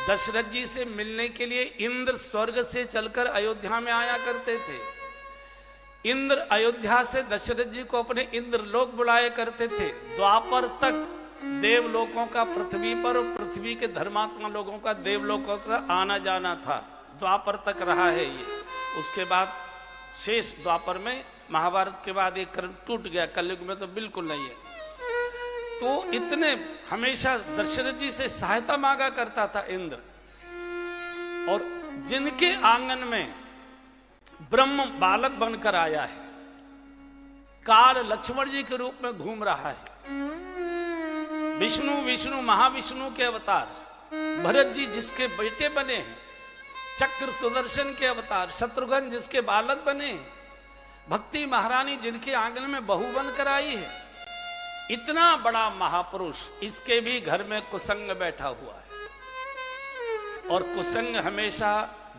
दशरथ जी से मिलने के लिए इंद्र स्वर्ग से चलकर अयोध्या में आया करते थे। इंद्र अयोध्या से दशरथ जी को अपने इंद्रलोक बुलाया करते थे। द्वापर तक देवलोकों का पृथ्वी पर और पृथ्वी के धर्मात्मा लोगों का देवलोकों तक आना जाना था। द्वापर तक रहा है ये। उसके बाद शेष द्वापर में, महाभारत के बाद एक क्रम टूट गया, कलयुग में तो बिल्कुल नहीं है। तो इतने हमेशा दशरथ जी से सहायता मांगा करता था इंद्र। और जिनके आंगन में ब्रह्म बालक बनकर आया है, काल लक्ष्मण जी के रूप में घूम रहा है, विष्णु महाविष्णु के अवतार, भरत जी जिसके बेटे बने हैं, चक्र सुदर्शन के अवतार, शत्रुघ्न जिसके बालक बने, भक्ति महारानी जिनके आंगन में बहू बनकर आई है, इतना बड़ा महापुरुष, इसके भी घर में कुसंग बैठा हुआ है। और कुसंग हमेशा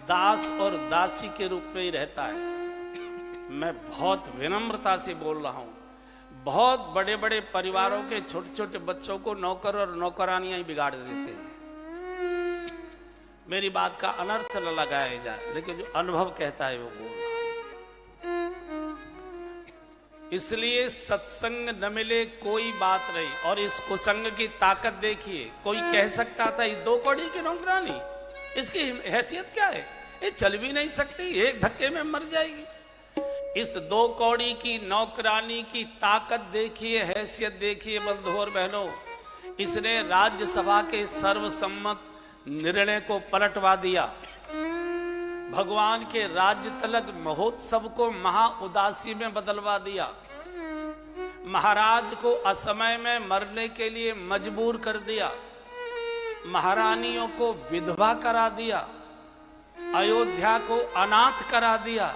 दास और दासी के रूप में ही रहता है। मैं बहुत विनम्रता से बोल रहा हूं, बहुत बड़े बड़े परिवारों के छोटे छोटे बच्चों को नौकर और नौकरानियां ही बिगाड़ देते हैं। मेरी बात का अनर्थ न लगाया जाए, लेकिन जो अनुभव कहता है वो बोल रहा। इसलिए सत्संग न मिले कोई बात नहीं। और इस कुसंग की ताकत देखिए। कोई कह सकता था ये 2 कौड़ी की नौकरानी, इसकी हैसियत क्या है, ये चल भी नहीं सकती, एक धक्के में मर जाएगी। इस 2 कौड़ी की नौकरानी की ताकत देखिए, हैसियत देखिए बंधुओं और बहनों। इसने राज्यसभा के सर्वसम्मत निर्णय को पलटवा दिया। भगवान के राज्य तिलक महोत्सव को महा उदासी में बदलवा दिया। महाराज को असमय में मरने के लिए मजबूर कर दिया। महारानियों को विधवा करा दिया। अयोध्या को अनाथ करा दिया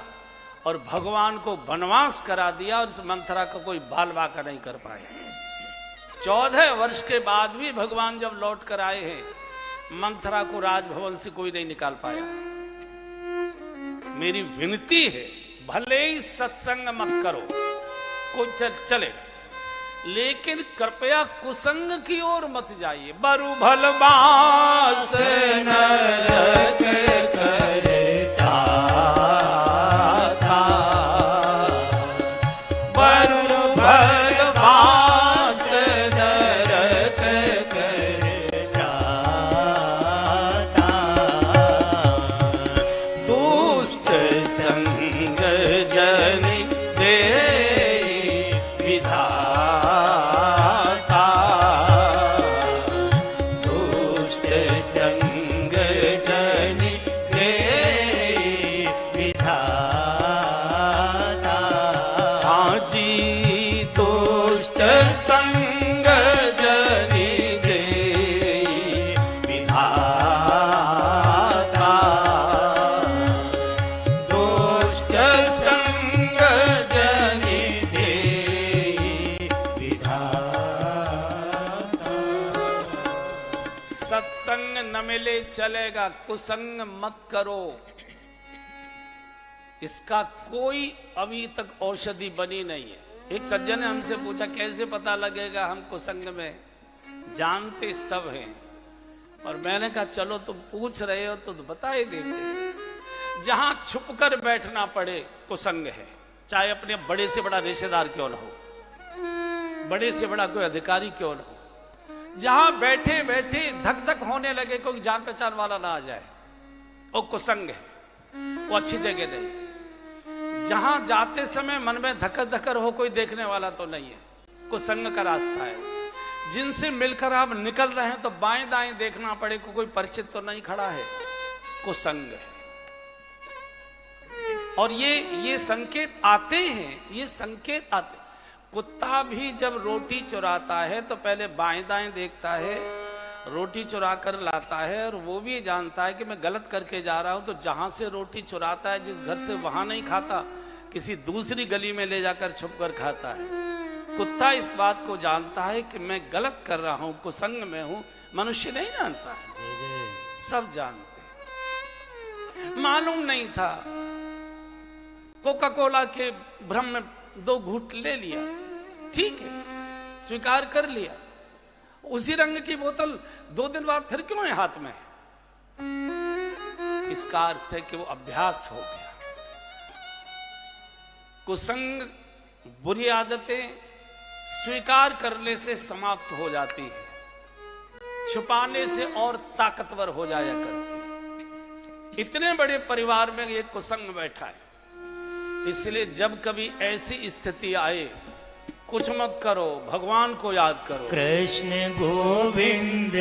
और भगवान को वनवास करा दिया। और इस मंथरा का कोई बाल बाका नहीं कर पाया। 14 वर्ष के बाद भी भगवान जब लौट कर आए हैं, मंथरा को राजभवन से कोई नहीं निकाल पाया। मेरी विनती है, भले ही सत्संग मत करो, कोई चले, लेकिन कृपया कुसंग की ओर मत जाइए। बरु भल बास नरक करे था, बरु भल बास नरक करे था, दुष्ट संग जन दे विधाता, दुष्ट संग जन दे विधाता। हाँ जी, दुष्ट संग जन दे विधाता, दुष्ट संग जन दे सत्संग न मिले चलेगा, कुसंग मत करो। इसका कोई अभी तक औषधि बनी नहीं है। एक सज्जन ने हमसे पूछा कैसे पता लगेगा हम कुसंग में, जानते सब हैं। और मैंने कहा चलो तुम पूछ रहे हो तो बता ही देते। जहां छुपकर बैठना पड़े कुसंग है, चाहे अपने बड़े से बड़ा रिश्तेदार क्यों न हो, बड़े से बड़ा कोई अधिकारी क्यों न हो। जहां बैठे बैठे धक धक होने लगे, कोई जान पहचान वाला ना आ जाए, वो कुसंग है, वो अच्छी जगह नहीं। जहां जाते समय मन में धक्कर धक्कर हो, कोई देखने वाला तो नहीं है, कुसंग का रास्ता है। जिनसे मिलकर आप निकल रहे हैं तो बाएं दाएं देखना पड़े, कोई परिचित तो नहीं खड़ा है, कुसंग है। और ये संकेत आते हैं, ये संकेत आते। कुत्ता भी जब रोटी चुराता है तो पहले बाएं दाएं देखता है, रोटी चुरा कर लाता है, और वो भी जानता है कि मैं गलत करके जा रहा हूं। तो जहां से रोटी चुराता है, जिस घर से, वहां नहीं खाता, किसी दूसरी गली में ले जाकर छुप कर खाता है। कुत्ता इस बात को जानता है कि मैं गलत कर रहा हूं, कुसंग में हूं। मनुष्य नहीं जानता है, सब जानते हैं। मालूम नहीं था, कोका कोला के भ्रम में 2 घूंट ले लिया, ठीक है, स्वीकार कर लिया। उसी रंग की बोतल 2 दिन बाद फिर क्यों है हाथ में? इसका अर्थ है कि वो अभ्यास हो गया। कुसंग, बुरी आदतें स्वीकार करने से समाप्त हो जाती है, छुपाने से और ताकतवर हो जाया करती है। इतने बड़े परिवार में ये कुसंग बैठा है, इसलिए जब कभी ऐसी स्थिति आए, कुछ मत करो, भगवान को याद करो। कृष्ण गोविंद